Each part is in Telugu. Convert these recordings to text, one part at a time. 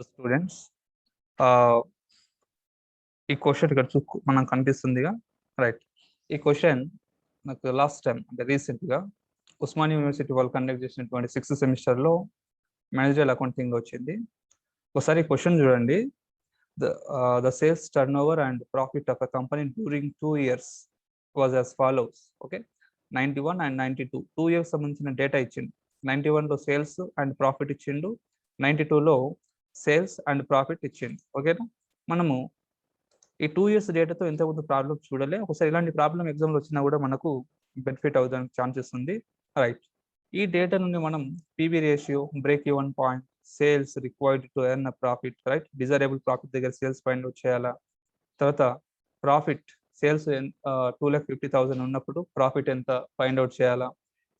స్టూడెంట్స్ ఈ క్వశ్చన్ ఇక్కడ మనకు కనిపిస్తుందిగా రైట్. ఈ క్వశ్చన్ నాకు లాస్ట్ టైం అంటే రీసెంట్గా ఉస్మానియా యూనివర్సిటీ వాళ్ళు కండక్ట్ చేసినటువంటి 6th సెమిస్టర్లో మేనేజర్ అకౌంటింగ్ వచ్చింది. ఒకసారి క్వశ్చన్ చూడండి. The sales turnover and profit of a company during 2 years was as follows. Okay, 91 and 92 2 years సంబంధించిన డేటా ఇచ్చిండు. 91 లో సేల్స్ అండ్ ప్రాఫిట్ ఇచ్చిండు, 92 లో సేల్స్ అండ్ ప్రాఫిట్ ఇచ్చిండు. ఓకేనా, మనము ఈ 2 years డేటాతో ఎంతమంది ప్రాబ్లం చూడలే. ఒకసారి ఇలాంటి ప్రాబ్లం ఎగ్జామ్లో వచ్చినా కూడా మనకు బెనిఫిట్ అవుతానికి ఛాన్సెస్ ఉంది. రైట్, ఈ డేటా నుండి మనం PV ratio, break even point, sales required to earn a profit, right, desirable profit దగ్గర సేల్స్ ఫైండ్ అవుట్ చేయాలా. తర్వాత ప్రాఫిట్, సేల్స్ 2,50,000 ఉన్నప్పుడు ప్రాఫిట్ ఎంత ఫైండ్ అవుట్ చేయాలా.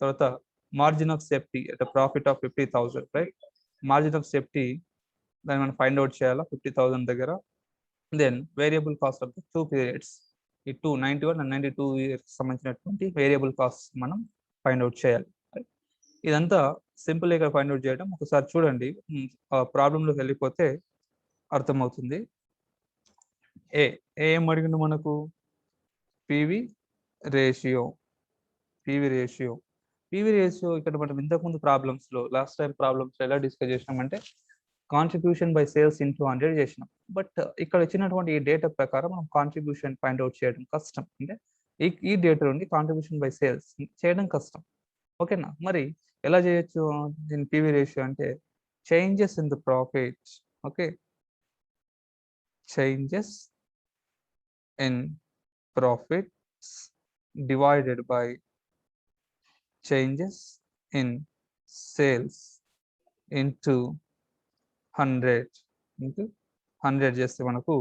తర్వాత మార్జిన్ ఆఫ్ సేఫ్టీ అంటే profit of 50,000, right, margin of safety దాన్ని మనం ఫైండ్ అవుట్ చేయాలా 50,000 దగ్గర. Then variable cost of the 2 periods, ఈ 91 and 92 ఇయర్స్ సంబంధించినటువంటి వేరియబుల్ కాస్ట్ మనం ఫైండ్ అవుట్ చేయాలి. ఇదంతా సింపుల్ గా ఫైండ్ అవుట్ చేయడం. ఒకసారి చూడండి, ప్రాబ్లంలోకి వెళ్ళిపోతే అర్థమవుతుంది. ఏం అడిగిండు మనకు? PV ratio. పీవీ రేషియో ఇక్కడ మనం ఇంతకుముందు ప్రాబ్లమ్స్లో, లాస్ట్ టైం ప్రాబ్లమ్స్లో ఎలా డిస్కస్ చేసినామంటే కాంట్రిబ్యూషన్ బై సేల్స్ ఇంటూ 100 చేసినాం. బట్ ఇక్కడ ఇచ్చినటువంటి ఈ డేటా ప్రకారం మనం కాంట్రిబ్యూషన్ ఫైండ్ అవుట్ చేయడం కష్టం. అంటే ఈ డేటా నుండి కాంట్రిబ్యూషన్ బై సేల్స్ చేయడం కష్టం. ఓకేనా, మరి ఎలా చేయొచ్చు దీని పీవీ రేషియో అంటే changes in the profit. Okay, changes in profits divided by changes in sales into 100 చేస్తే మనకు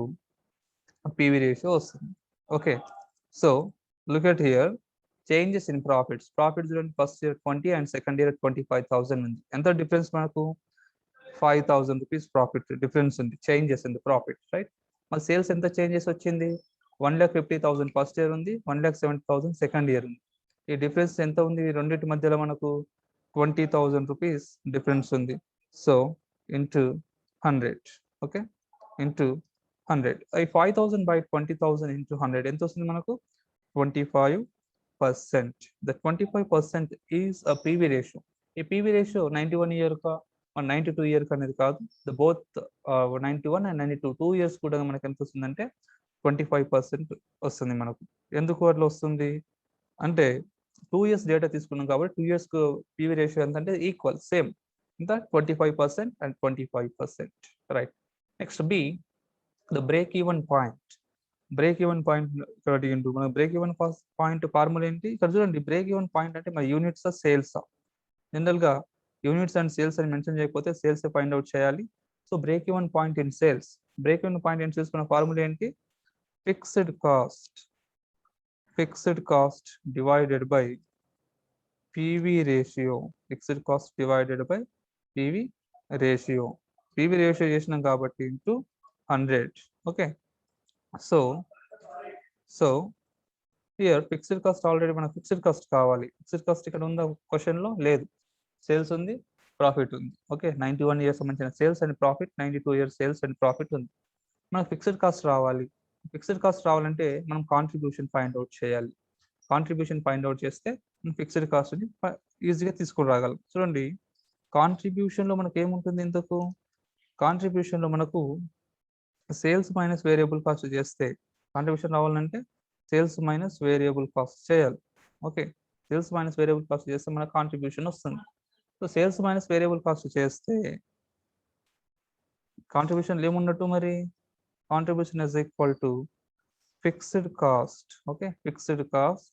పీవీ రేషియో వస్తుంది. Okay, so look at here, changes in profits. Profits first year 20 and second year 25,000 ఉంది. ఎంత డిఫరెన్స్ మనకు? 5,000 రూపీస్ ప్రాఫిట్ డిఫరెన్స్ ఉంది, changes in the profit, right. మరి సేల్స్ ఎంత చేంజెస్ వచ్చింది? 1,50,000 ఫస్ట్ ఇయర్ ఉంది, 1,70,000 సెకండ్ ఇయర్ ఉంది. ఈ డిఫరెన్స్ ఎంత ఉంది? రెండింటి మధ్యలో మనకు 20,000 రూపీస్ డిఫరెన్స్ ఉంది. So into 100. Okay, into 100. ఈ 5,000 బై 20,000 ఇంటూ 100 ఎంత వస్తుంది మనకు? 25%. The 25% is a PV ratio. ఈ PV ratio 91 ఇయర్ కా 92 ఇయర్ అనేది కాదు. ద బోత్ 91 and 92 2 years కూడా మనకి ఎంత వస్తుందంటే 25% వస్తుంది మనకు. ఎందుకు అట్లా వస్తుంది అంటే 2 years డేటా తీసుకున్నాం కాబట్టి 2 years PV రేషియో ఎంత అంటే ఈక్వల్, సేమ్, ఇంత 25% and 25%, right. Next B, the break even point. Break even point ఇక్కడ అడిగిండు. మన బ్రేక్ ఈవెన్ పాయింట్ ఫార్ములా ఏంటి? ఇక్కడ చూడండి, బ్రేక్ ఈవెన్ పాయింట్ అంటే మన యూనిట్స్ సేల్సా. జనరల్గా యూనిట్స్ అండ్ సేల్స్ అని మెన్షన్ చేయకపోతే సేల్స్ ఫైండ్ అవుట్ చేయాలి. So break even point in sales, break even point in sales మన ఫార్ములా ఏంటి? Fixed cost divided by PV ratio. Fixed cost divided by PV ratio. PV ratio చేసినాం కాబట్టి into 100. Okay, so here fixed cost, already మనకు ఫిక్స్డ్ కాస్ట్ కావాలి. ఫిక్స్డ్ కాస్ట్ ఇక్కడ ఉందా? క్వశ్చన్లో లేదు. సేల్స్ ఉంది, ప్రాఫిట్ ఉంది. ఓకే, 91 ఇయర్స్ సంబంధించిన sales and profit, 92 years sales and profit ఉంది. మనకు ఫిక్స్డ్ కాస్ట్ రావాలి. ఫిక్స్డ్ కాస్ట్ రావాలంటే మనం కాంట్రిబ్యూషన్ ఫైండ్ అవుట్ చేయాలి. కాంట్రిబ్యూషన్ ఫైండ్ అవుట్ చేస్తే మనం ఫిక్స్డ్ కాస్ట్ని ఈజీగా తీసుకొని రాగలం. చూడండి, కాంట్రిబ్యూషన్లో మనకు ఏముంటుంది? ఇంతకు కాంట్రిబ్యూషన్లో మనకు సేల్స్ మైనస్ వేరియబుల్ కాస్ట్ చేస్తే కాంట్రిబ్యూషన్ రావాలంటే సేల్స్ మైనస్ వేరియబుల్ కాస్ట్ చేయాలి. Okay, sales minus variable cost చేస్తే మనకు కాంట్రిబ్యూషన్ వస్తుంది. So sales minus variable cost చేస్తే కాంట్రిబ్యూషన్ ఏమున్నట్టు? మరి contribution is equal to fixed cost. Okay, fixed cost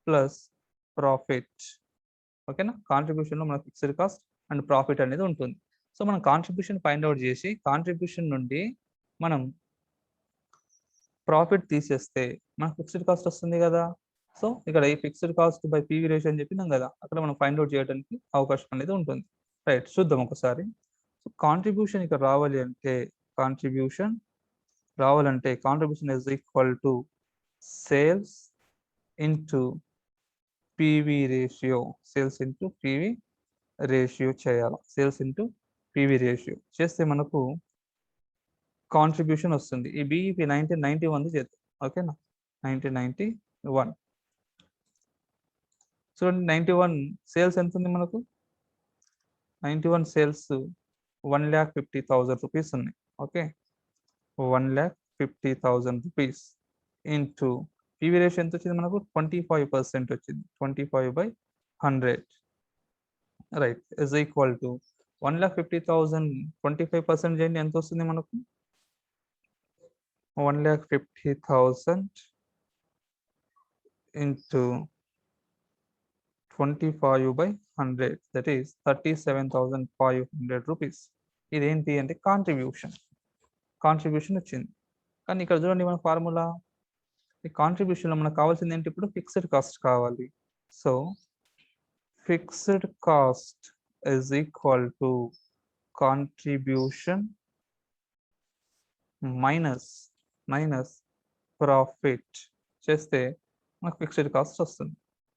plus profit. ఓకేనా, కాంట్రిబ్యూషన్లో మన ఫిక్స్డ్ కాస్ట్ అండ్ ప్రాఫిట్ అనేది ఉంటుంది. సో మనం కాంట్రిబ్యూషన్ ఫైండ్ అవుట్ చేసి కాంట్రిబ్యూషన్ నుండి మనం ప్రాఫిట్ తీసేస్తే మనకు ఫిక్స్డ్ కాస్ట్ వస్తుంది కదా. సో ఇక్కడ ఈ fixed cost by PV ratio అని చెప్పినాం కదా, అక్కడ మనం ఫైండ్ అవుట్ చేయడానికి అవకాశం అనేది ఉంటుంది. రైట్, చూద్దాం ఒకసారి. సో కాంట్రిబ్యూషన్ ఇక్కడ రావాలంటే contribution is equal to sales into PV ratio. Sales into PV ratio చేయాలి. సేల్స్ ఇంటూ పీవీ రేషియో చేస్తే మనకు కాంట్రిబ్యూషన్ వస్తుంది. ఈ బీఈపీ 1991 చేద్దాం. ఓకేనా, 1991 చూడండి. 91 సేల్స్ ఎంత ఉంది మనకు? 91 సేల్స్ 1,50,000 రూపీస్ ఉన్నాయి. Okay, 1,50,000 rupees into PV ratio ఎంత వచ్చింది మనకు? 25% వచ్చింది. 25/100 రైట్ ఇస్ ఈక్వల్ టు 1,50,000 25% చేయండి, ఎంత వస్తుంది మనకు? 1,50,000 into 25/100 that is 37,500 రూపీస్. ఇదేంటి అంటే కాంట్రిబ్యూషన్ వచ్చింది. కానీ ఇక్కడ చూడండి మన ఫార్ములా, ఈ కాంట్రిబ్యూషన్లో మనకు కావాల్సింది ఏంటి? ఇప్పుడు ఫిక్స్డ్ కాస్ట్ కావాలి. So fixed cost is equal to contribution minus profit చేస్తే మనకు ఫిక్స్డ్ కాస్ట్ వస్తుంది.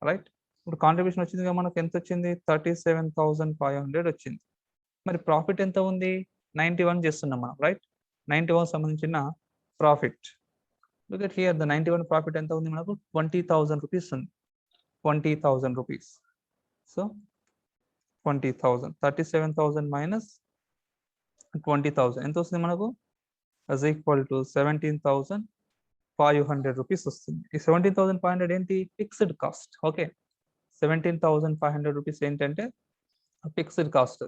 రైట్, ఇప్పుడు కాంట్రిబ్యూషన్ వచ్చింది కదా, మనకు ఎంత వచ్చింది? 37,500 వచ్చింది. మరి ప్రాఫిట్ ఎంత ఉంది? 91 చేస్తున్నాం మనం. రైట్, 91 సంబంధించిన profit. Look at here, the 91 profit ఎంత ఉంది మనకు? 20,000 రూపీస్ ఉంది. 20,000 రూపీస్. సో 20,000, 37,000 మైనస్ 20,000 ఎంత వస్తుంది మనకు? as equal to 17,500 రూపీస్ వస్తుంది. ఈ 17,500 ఏంటి? Fixed cost. ఓకే, 17,500 రూపీస్ ఏంటంటే ఫిక్స్డ్ కాస్ట్.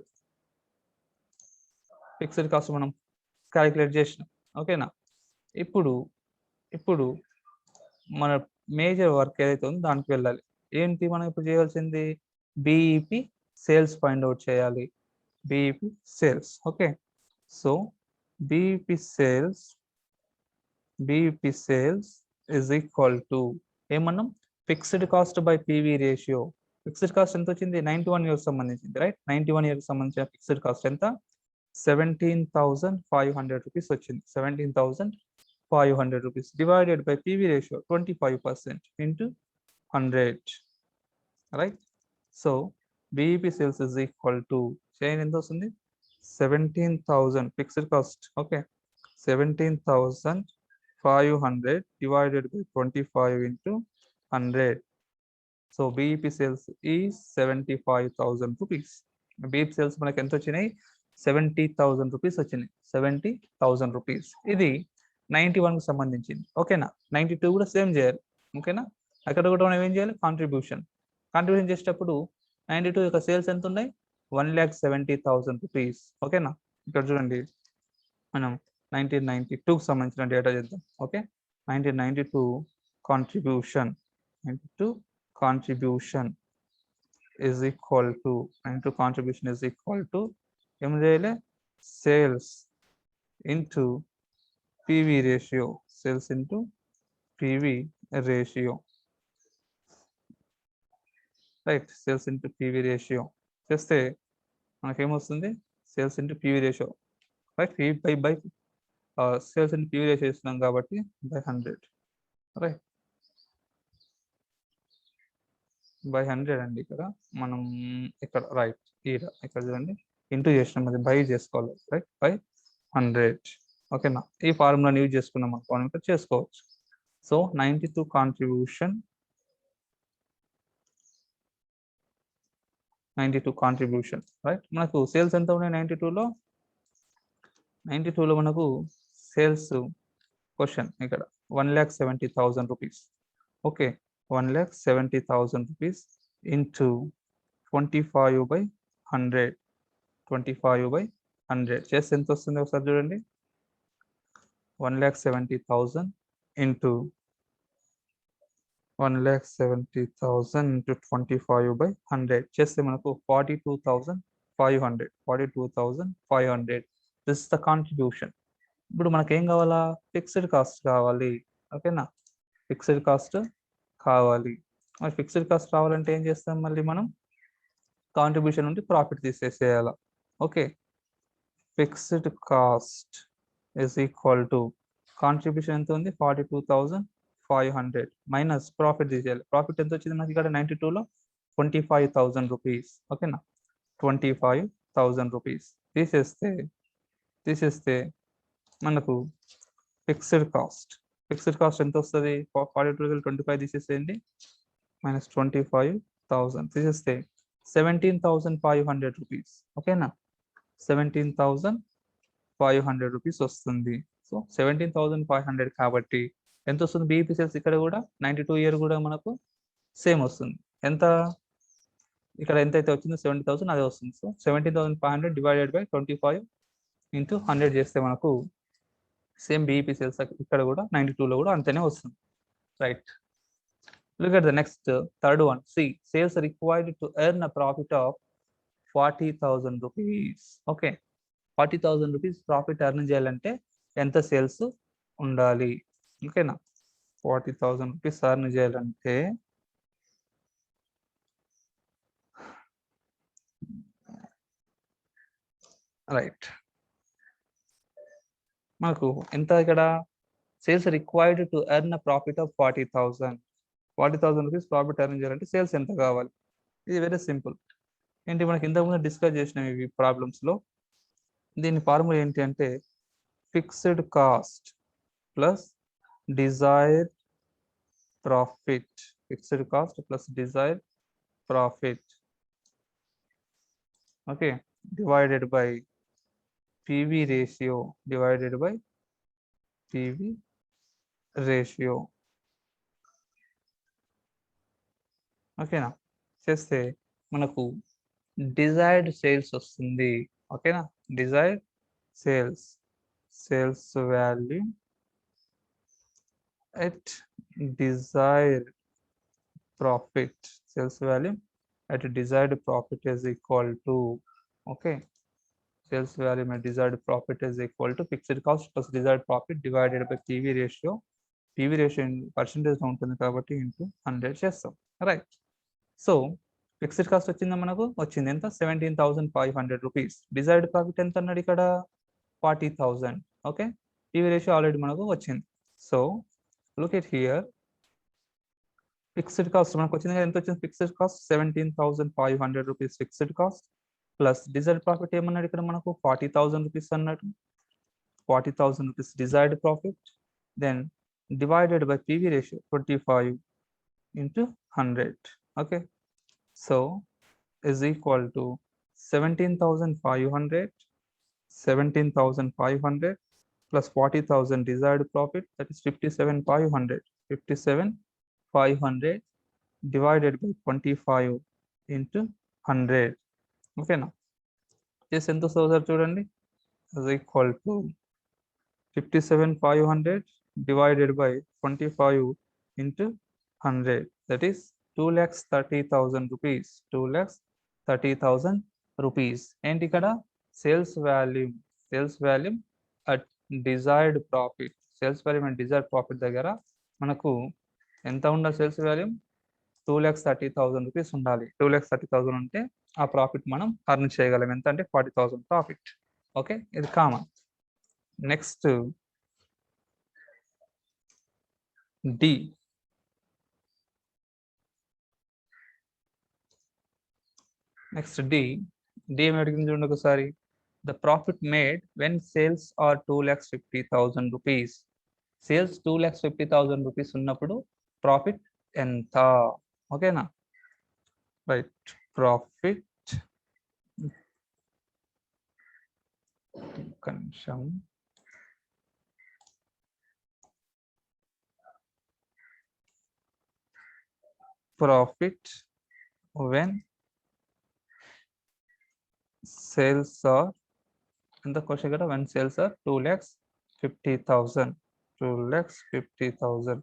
ఫిక్స్డ్ కాస్ట్ మనం క్యాలిక్యులేట్ చేసినాం. ఓకేనా, ఇప్పుడు మన మేజర్ వర్క్ ఏదైతే ఉందో దానికి వెళ్ళాలి. ఏంటి మనం ఇప్పుడు చేయాల్సింది? బీఈపీ సేల్స్ ఫైండ్ అవుట్ చేయాలి. BEP sales. Okay, so BEP sales is equal to ఏమన్నాం? Fixed cost by PV ratio. Fixed cost ఎంత వచ్చింది? 91 ఇయర్స్ సంబంధించింది. రైట్, 91 ఇయర్స్ సంబంధించిన ఫిక్స్డ్ కాస్ట్ ఎంత? 17,500 రూపీస్ వచ్చింది. 17,500 rupees divided by PV ratio 25% into 100. Right, so BEP sales is equal to చేయండి, ఎంత వస్తుంది? 17,000 fixed cost. Okay, 17,500 divided by 25 into 100. So BEP sales is 75,000 rupees. BEP sales మనకి ఎంత వచ్చినాయి? 70,000 రూపీస్ వచ్చినాయి. 70,000 రూపీస్. ఇది 91 కి సంబంధించింది. ఓకేనా, 92 కూడా సేమ్ చేయాలి. ఓకేనా, అక్కడ కూడా మనం ఏం చేయాలి? కాంట్రిబ్యూషన్ చేసేటప్పుడు 92 యొక్క సేల్స్ ఎంత ఉన్నాయి? 1,70,000 రూపీస్. ఓకేనా, ఇక్కడ చూడండి మనం 1992 కి సంబంధించిన డేటా చేద్దాం. Okay, 1992 contribution is equal to ఏం చేయాలి? Sales into PV ratio. Right, sales into PV ratio చేస్తే మనకేమొస్తుంది? Sales into PV ratio. Right, by sales into PV ratio ఇస్తున్నాం కాబట్టి by 100. రైట్, by 100 అండి. ఇక్కడ మనం ఇక్కడ రైట్ ఇక్కడ చూడండి, ఇంటూ చేసినాం, అది బై చేసుకోవాలి. Right, by 100. ఓకేనా, ఈ ఫార్ములాని యూజ్ చేసుకున్నాం మనం ఇక్కడ చేసుకోవచ్చు. So 92 contribution right. మనకు సేల్స్ ఎంత ఉన్నాయి 92లో? 92లో మనకు సేల్స్ క్వశ్చన్ ఇక్కడ 1,70,000 రూపీస్. ఓకే, 1,70,000 రూపీస్ ఇంటూ 25/100 చేస్తే ఎంత వస్తుంది ఒకసారి చూడండి? 1,70,000 ఇంటూ 25/100 చేస్తే మనకు 42,500. This is the contribution. ఇప్పుడు మనకేం కావాలా? ఫిక్స్డ్ కాస్ట్ కావాలి. ఓకేనా, ఫిక్స్డ్ కాస్ట్ కావాలి. మరి ఫిక్స్డ్ కాస్ట్ రావాలంటే ఏం చేస్తాం? మళ్ళీ మనం కాంట్రిబ్యూషన్ నుండి ప్రాఫిట్ తీసేసేయాల. Okay, fixed cost is equal to contribution ఎంత ఉంది? 42,500 మైనస్ ప్రాఫిట్ తీసేయాలి. ప్రాఫిట్ ఎంత వచ్చింది మనకి ఇక్కడ 92లో? 25,000 రూపీస్. ఓకేనా, 25,000 రూపీస్ తీసేస్తే మనకు ఫిక్స్డ్ కాస్ట్ ఎంత వస్తుంది? 42,025 తీసేసేయండి, మైనస్ 25,000 తీసేస్తే 17,500 రూపీస్. ఓకేనా, 17,500 రూపీస్ వస్తుంది. సో 17,500 కాబట్టి ఎంత వస్తుంది? బీఈపీ సేల్స్ ఇక్కడ కూడా 92 ఇయర్ కూడా మనకు సేమ్ వస్తుంది. ఎంత ఇక్కడ ఎంతైతే వచ్చిందో 70,000 అదే వస్తుంది. సో 17,500 డివైడెడ్ బై 25 ఇంటూ 100 చేస్తే మనకు సేమ్ బీఈపీ సేల్స్ ఇక్కడ కూడా 92లో కూడా అంతనే వస్తుంది. Right, look at the next third one. See, sales are required to earn a profit of 40,000 rupees. Okay, 40,000 rupees profit earn చేయాలంటే ఎంత సేల్స్ ఉండాలి? ఓకేనా, 40,000 రూపీస్ ఎర్న్ చేయాలంటే రైట్, మనకు ఎంత ఇక్కడ sales required to earn a profit of 40,000 rupees profit earn చేయాలంటే సేల్స్ ఎంత కావాలి? ఇది వెరీ సింపుల్. ఏంటి, మనకి ఇంతకుముందు డిస్కస్ చేసినాం ఇవి ప్రాబ్లమ్స్లో. దీని ఫార్ములా ఏంటి అంటే fixed cost plus desired profit. Fixed cost plus desired profit, okay, divided by PV ratio, divided by PV ratio. ఓకేనా, చేస్తే మనకు డిజైర్డ్ సేల్స్ వస్తుంది. ఓకేనా, desired sales value at desired profit, sales value at desired profit is equal to, okay, sales value at desired profit is equal to fixed cost plus desired profit divided by PV ratio. PV ratio in percentage ఉంటుంది కాబట్టి ఇంటూ 100 చేస్తాం. రైట్, సో ఫిక్స్డ్ కాస్ట్ వచ్చిందా? మనకు వచ్చింది ఎంత? 17,500 రూపీస్. డిజైర్డ్ ప్రాఫిట్ ఎంత అన్నాడు ఇక్కడ? 40,000. ఓకే, PV రేషియో ఆల్రెడీ మనకు వచ్చింది. So look at here, fixed cost మనకు వచ్చింది కదా, ఎంత వచ్చింది? Fixed cost 17,500 rupees fixed cost plus desired profit ఏమన్నాడు ఇక్కడ మనకు? 40,000 రూపీస్ అన్నాడు. 40,000 rupees desired profit, then divided by PV ratio 25 into 100. Okay, so is equal to 17,500 plus 40,000 desired profit, that is 57,500. 57,500 divided by 25 into 100. Okay, now this ఎంత వస్తుందో చూడండి, is equal to 57,500 divided by 25 into 100, that is 2,30,000 rupees. 2,30,000 rupees. ఏంటి ఇక్కడ? Sales volume at desired profit. Sales volume and desired profit దగ్గర మనకు ఎంత ఉండాలి? సేల్స్ వాల్యూమ్ 2,30,000 రూపీస్ ఉండాలి. 2,30,000 ఉంటే ఆ ప్రాఫిట్ మనం అర్న్ చేయగలం. ఎంత అంటే 40,000 ప్రాఫిట్. ఓకే, ఇది common. Next D. Next D ఏమి అడిగింది చూడండి ఒకసారి. The profit made when sales are 2,50,000 rupees. Sales 2,50,000 rupees ఉన్నప్పుడు ప్రాఫిట్ ఎంత? ఓకేనా, రైట్, ప్రాఫిట్ కొంచెం ప్రాఫిట్ when sales are, ఎంత క్వశ్చన్ కదా, when sales are 2,50,000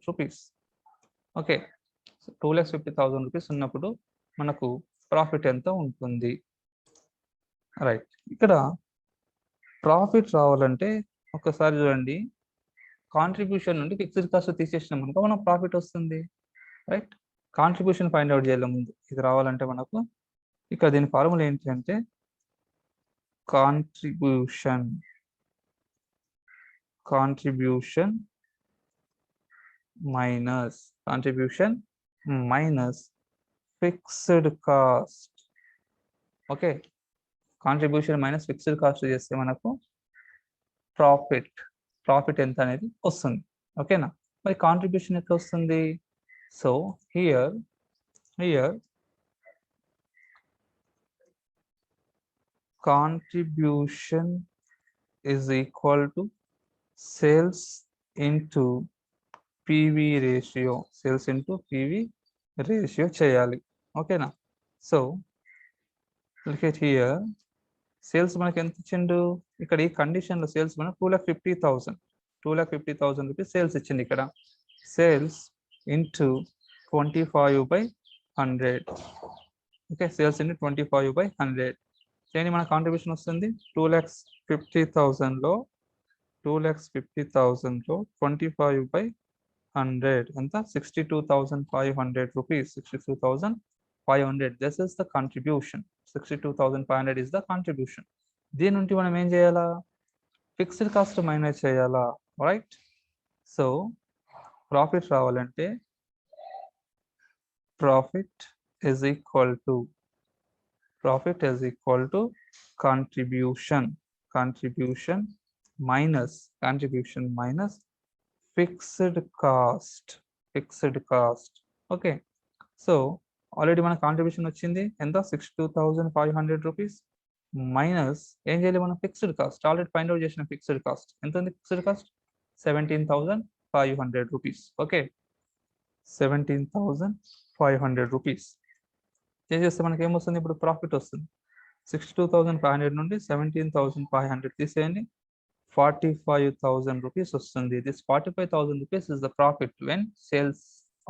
rupees. Okay, 2,50,000 rupees ఉన్నప్పుడు మనకు ప్రాఫిట్ ఎంత ఉంటుంది? రైట్, ఇక్కడ ప్రాఫిట్ రావాలంటే ఒకసారి చూడండి, కాంట్రిబ్యూషన్ నుండి ఫిక్స్డ్ కాస్ట్ తీసేసినాం అనుకో మనకు ప్రాఫిట్ వస్తుంది. రైట్, కాంట్రిబ్యూషన్ ఫైండ్ అవుట్ చేయాలి ముందు. ఇది రావాలంటే మనకు ఇక్కడ దీని ఫార్ములా ఏంటి అంటే contribution minus fixed cost. Okay, contribution minus fixed cost చేస్తే మనకు ప్రాఫిట్ ప్రాఫిట్ ఎంత అనేది వస్తుంది. ఓకేనా? మరి కాంట్రిబ్యూషన్ ఎట్లా వస్తుంది? So here contribution is equal to sales into PV ratio. Sales into PV ratio చేయాలి. ఓకేనా? So look at here. Sales మనకి ఎంత ఇచ్చిండు? ఇక్కడ ఈ కండిషన్లో సేల్స్ మనకు 2,50,000 రూపీస్ సేల్స్ ఇచ్చింది. ఇక్కడ sales into 25/100. Okay, sales into 25/100 చేయండి. మన కాంట్రిబ్యూషన్ వస్తుంది 2,50,000లో 25/100 ఎంత? 62,500 rupees. 62,500. This is the contribution. 62,500 is the contribution. దీని నుండి మనం ఏం చేయాలా? ఫిక్స్డ్ కాస్ట్ మైనస్ చేయాలా, రైట్? సో ప్రాఫిట్ రావాలంటే profit is equal to contribution minus fixed cost. Okay, so already మన కాంట్రిబ్యూషన్ వచ్చింది ఎంత? 62,500 రూపీస్ మైనస్ ఏం చేయాలి మనం? Fixed cost. Already find out చేసిన ఫిక్స్డ్ కాస్ట్ ఎంత ఉంది? Fixed cost 17,500 rupees. Okay, 17,500 rupees చేసేస్తే మనకి ఏమొస్తుంది? ఇప్పుడు ప్రాఫిట్ వస్తుంది. 62,500 నుండి 17,500 తీసేయండి, 45,000 రూపీస్ వస్తుంది. This 45,000 rupees is the profit when sales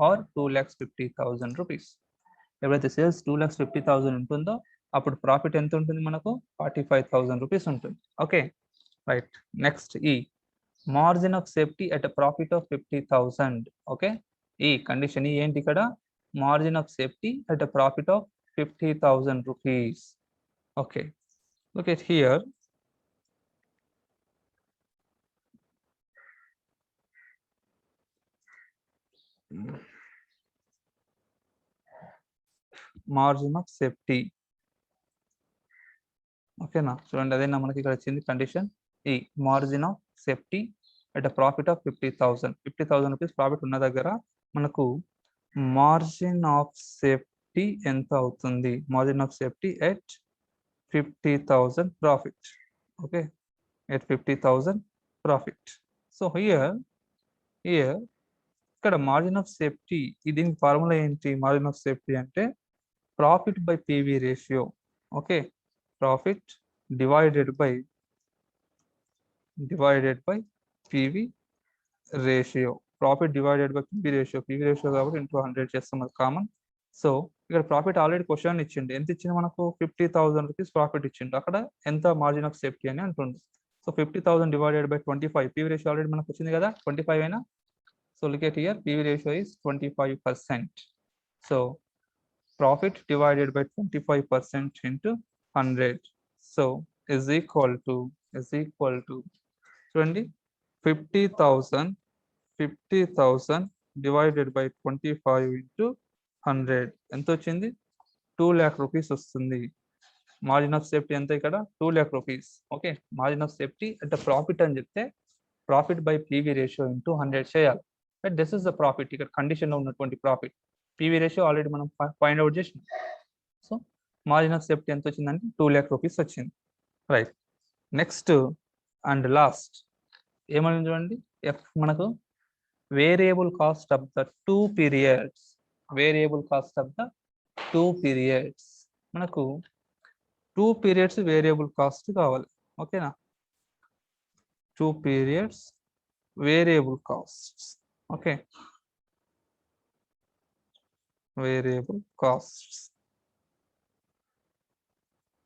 are 2,50,000 rupees. ఎప్పుడైతే సేల్స్ 2,50,000 ఉంటుందో అప్పుడు ప్రాఫిట్ ఎంత ఉంటుంది మనకు? 45,000 రూపీస్ ఉంటుంది. Okay, right. నెక్స్ట్ ఈ margin of safety at a profit of 50,000. Okay, ఈ కండిషన్ ఏంటి ఇక్కడ? Margin of safety at a profit of 50,000 rupees. Okay, look at here. Margin of safety. ఓకేనా? చూడండి, అదేనా మనకి ఇక్కడ వచ్చింది కండిషన్. ఈ margin of safety at a profit of 50,000 rupees profit ఉన్న దగ్గర మనకు మార్జిన్ ఆఫ్ సేఫ్టీ ఎంత అవుతుంది? Margin of safety at 50,000 profit. Okay, at 50,000 profit. So here ఇక్కడ మార్జిన్ ఆఫ్ సేఫ్టీ, దీనికి ఫార్ములా ఏంటి? మార్జిన్ ఆఫ్ సేఫ్టీ అంటే profit by PV ratio. Okay, profit divided by PV ratio. Profit divided by PV ratio. PV ratio కాబట్టి ఇంటూ 100 చేస్తాం, అది కామన్. సో ఇక్కడ ప్రాఫిట్ ఆల్రెడీ క్వశ్చన్ ఇచ్చిండు. ఎంత ఇచ్చింది మనకు? 50,000 రూపీస్ ప్రాఫిట్ ఇచ్చిండు. అక్కడ ఎంత మార్జిన్ ఆఫ్ సేఫ్టీ అని అంటుండు. So 50,000 divided by 25. PV ratio already మనకు వచ్చింది కదా, 25 అయినా. So look at here, PV ratio is 25%. So profit divided by 25% into 100. So is equal to 50,000 divided by 25 into 100. ఎంత వచ్చింది? 2 lakh rupees వస్తుంది. మార్జిన్ ఆఫ్ సేఫ్టీ ఎంత ఇక్కడ? 2 lakh rupees. Okay, margin of safety అంటే ప్రాఫిట్ అని చెప్తే profit by PV ratio into 100 చేయాలి. But this is the profit. ఇక్కడ కండిషన్ లో ఉన్నటువంటి ప్రాఫిట్. పివి రేషియో ఆల్రెడీ మనం ఫైండ్ అవుట్ చేసినాం. సో మార్జిన్ ఆఫ్ సేఫ్టీ ఎంత వచ్చిందంటే 2 lakh rupees వచ్చింది. రైట్. నెక్స్ట్ అండ్ లాస్ట్ ఏమని చూడండి, ఎఫ్ మనకు variable cost of the 2 periods. Variable cost of the 2 periods. మనకు 2 periods వేరియబుల్ కాస్ట్ కావాలి. ఓకేనా? 2 periods variable cost. Okay, variable costs.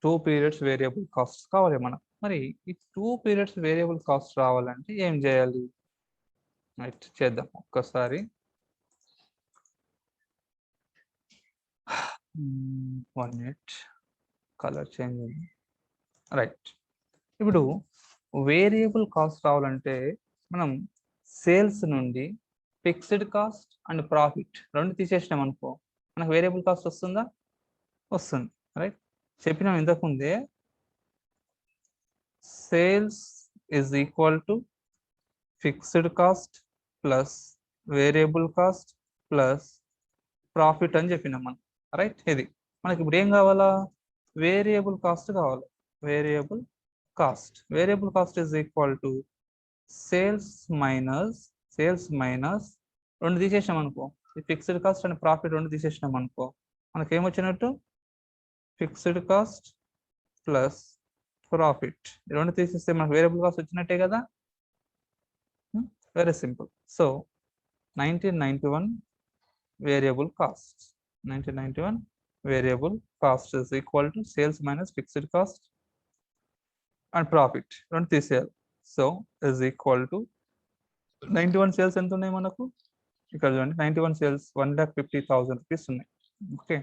2 periods variable cost కావాలి మనకు. మరి ఈ 2 periods వేరియబుల్ కాస్ట్ రావాలంటే ఏం చేయాలి? రైట్, చేద్దాం ఒక్కసారి. 1 minute, కలర్ చేంజ్ ఉంది. రైట్, ఇప్పుడు వేరియబుల్ కాస్ట్ రావాలంటే మనం సేల్స్ నుండి ఫిక్స్డ్ కాస్ట్ అండ్ ప్రాఫిట్ రెండు తీసేసినాం అనుకో, మనకు వేరియబుల్ కాస్ట్ వస్తుందా? వస్తుంది. రైట్, చెప్పినాం ఇంతకుముందే. Sales is equal to fixed cost plus variable cost plus profit అని చెప్పినాం మనం, రైట్. ఇది మనకి ఇప్పుడు ఏం కావాలా, వేరియబుల్ కాస్ట్ కావాలి. Variable cost is equal to sales minus రెండు తీసేసినాం అనుకో, ఈ ఫిక్స్డ్ కాస్ట్ అండ్ ప్రాఫిట్ రెండు తీసేసినాం అనుకో, మనకి ఏమొచ్చినట్టు ఫిక్స్డ్ కాస్ట్ ప్లస్ ప్రాఫిట్. రెండు తీసేస్తే మనకు వేరియబుల్ కాస్ట్ వచ్చినట్టే కదా. Very simple. So 1991 variable cost. 1991 variable cost is equal to sales minus fixed cost and profit. రెండు తీసేయాలి. So is equal to 91 sales ఎంత ఉన్నాయి మనకు ఇక్కడ చూడండి. 91 సేల్స్ 1,50,000 రూపీస్ ఉన్నాయి. ఓకే,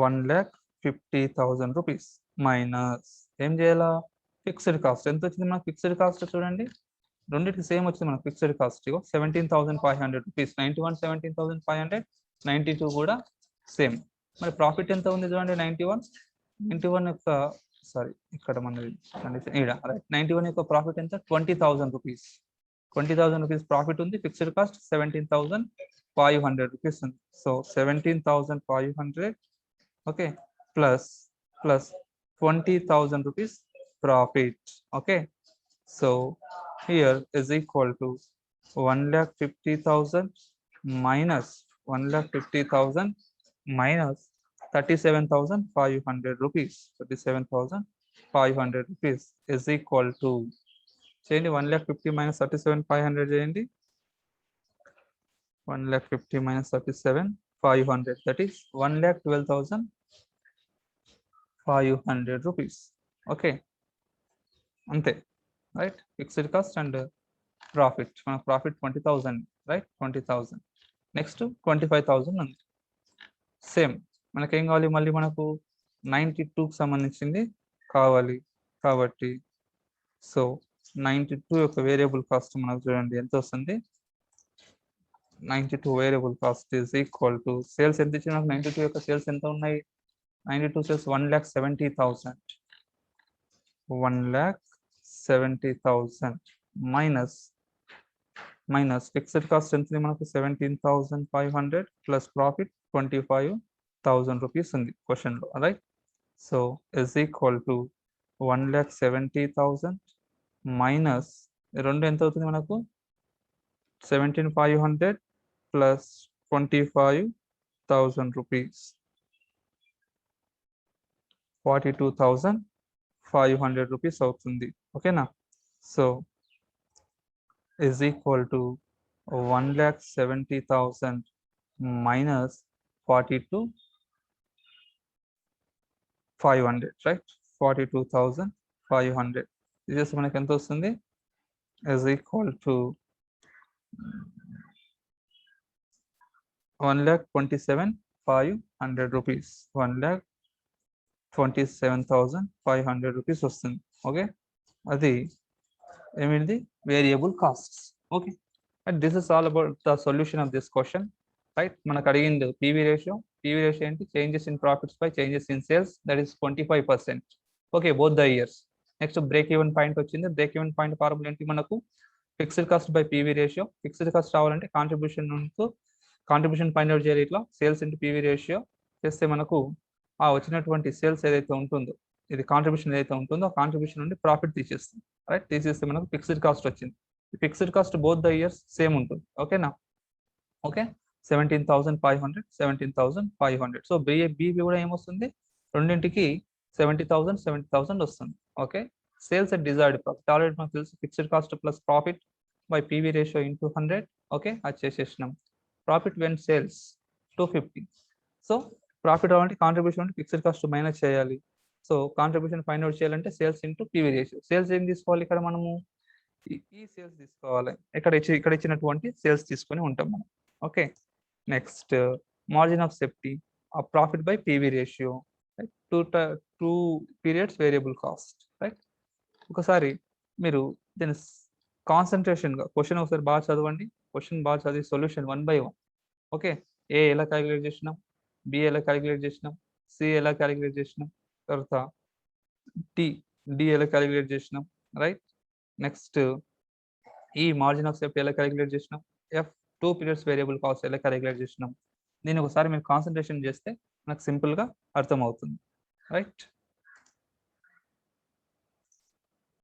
1,50,000 రూపీస్ మైనస్ ఏం చేయాలా, ఫిక్స్డ్ కాస్ట్ ఎంత వచ్చింది మనకు. ఫిక్స్డ్ కాస్ట్ చూడండి రెండింటికి సేమ్ వచ్చింది మనకు. Fixed cost 17,500 rupees. 91 17,500, 92 కూడా సేమ్. మరి ప్రాఫిట్ ఎంత ఉంది చూడండి, 91 యొక్క సారీ ఇక్కడ మన రైట్ 91 యొక్క ప్రాఫిట్ ఎంత, 20,000 రూపీస్. 20,000 రూపీస్ ప్రాఫిట్ ఉంది. ఫిక్స్డ్ కాస్ట్ 17,500 రూపీస్ ఉంది. So 17,500 okay plus 20,000 rupees profit. Okay, so here is equal to 1,50,000 minus 1,50,000 minus 37,500 rupees. 37,500 rupees is equal to చేయండి 1,50,000 minus 37,500 చేయండి. 1,50,000 minus 37,500 that is 1,12,500 rupees. Okay, అంతే right. Fixed cost and profit, మన ప్రాఫిట్ 20,000 రైట్, 20,000. నెక్స్ట్ 25,000 ఉంది. సేమ్ మనకేం కావాలి, మళ్ళీ మనకు 92కి సంబంధించింది కావాలి కాబట్టి సో 92 యొక్క వేరియబుల్ కాస్ట్ మనకు చూడండి ఎంత వస్తుంది. 92 variable cost is equal to sales ఎంత ఇచ్చిన 92 యొక్క సేల్స్ ఎంత ఉన్నాయి. 92 సేల్స్ 1,70,000. 1,70,000 మైనస్ ఫిక్స్డ్ కాస్ట్ ఎంత మనకు 17,500 ప్లస్ ప్రాఫిట్ 25,000 రూపీస్ ఉంది క్వశ్చన్లో right. So is equal to 1,70,000 minus రెండు ఎంత అవుతుంది మనకు 17,500 plus 25,000 rupees, 42,500 rupees అవుతుంది. ఓకేనా. So is equal to 1,70,000 minus 42,500 right, 42,500 ఇది మనకి ఎంత వస్తుంది is equal to 1,27,500 rupees. 1,27,500 rupees వస్తుంది. ఓకే, అది ఏమిటి variable costs. Okay, and this is all about the solution of this question right. మనకు అడిగింది పీవీ రేషియో. పీవీ రేషియో ఏంటి, changes in profits by changes in sales, that is 25%. Okay, both the years. Next break even point వచ్చింది. బ్రేక్ ఈవెన్ పాయింట్ ఫార్ములా ఏంటి మనకు, fixed cost by PV ratio. Fixed cost రావాలంటే కాంట్రిబ్యూషన్ ఫైండ్ అవుట్ చేయాలి. ఇట్లా సేల్స్ ఇంటూ పీవీ రేషియో చేస్తే మనకు ఆ వచ్చినటువంటి సేల్స్ ఏదైతే ఉంటుందో, ఇది కాంట్రిబ్యూషన్ ఏదైతే ఉంటుందో ఆ కాంట్రిబ్యూషన్ నుండి ప్రాఫిట్ తీసేస్తుంది రైట్. తీసేస్తే మనకు ఫిక్స్డ్ కాస్ట్ వచ్చింది. Fixed cost both the years same ఉంటుంది. ఓకేనా. ఓకే, 17,500 17,500. సో బీబీ కూడా ఏమొస్తుంది, రెండింటికి 70,000 వస్తుంది. Okay, sales at desired profit already మనకు తెలుసు, fixed cost plus profit by PV ratio into 100. Okay, అది చేసేసినాం. Profit when sales 250. So profit రావాలంటే కాంట్రిబ్యూషన్ అంటే ఫిక్స్డ్ కాస్ట్ మైనస్ చేయాలి. సో కాంట్రిబ్యూషన్ ఫైండ్ అవుట్ చేయాలంటే sales into PV ratio. Sales ఏం తీసుకోవాలి ఇక్కడ మనము, ఈ సేల్స్ తీసుకోవాలి. ఇక్కడ ఇచ్చినటువంటి సేల్స్ తీసుకొని ఉంటాం మనం. Okay, next margin of safety, ఆ profit by PV ratio, two periods variable cost right. ఒకసారి మీరు దీని కాన్సన్ట్రేషన్గా క్వశ్చన్ ఒకసారి బాగా చదవండి. క్వశ్చన్ బాగా చదివి సొల్యూషన్ 1 by 1. ఓకే, ఏ ఎలా క్యాలిక్యులేట్ చేసినాం, బి ఎలా క్యాలిక్యులేట్ చేసినాం, సి ఎలా క్యాలిక్యులేట్ చేసినాం, తర్వాత డి ఎలా క్యాలిక్యులేట్ చేసినాం రైట్. నెక్స్ట్ ఈ మార్జిన్ ఆఫ్ సేఫ్టీ ఎలా క్యాలిక్యులేట్ చేసినాం, F2 పీరియడ్స్ వేరియబుల్ కాస్ట్ ఎలా క్యాలిక్యులేట్ చేసినాం, దీన్ని ఒకసారి మీరు కాన్సన్ట్రేషన్ చేస్తే నాకు సింపుల్గా అర్థమవుతుంది. రైట్.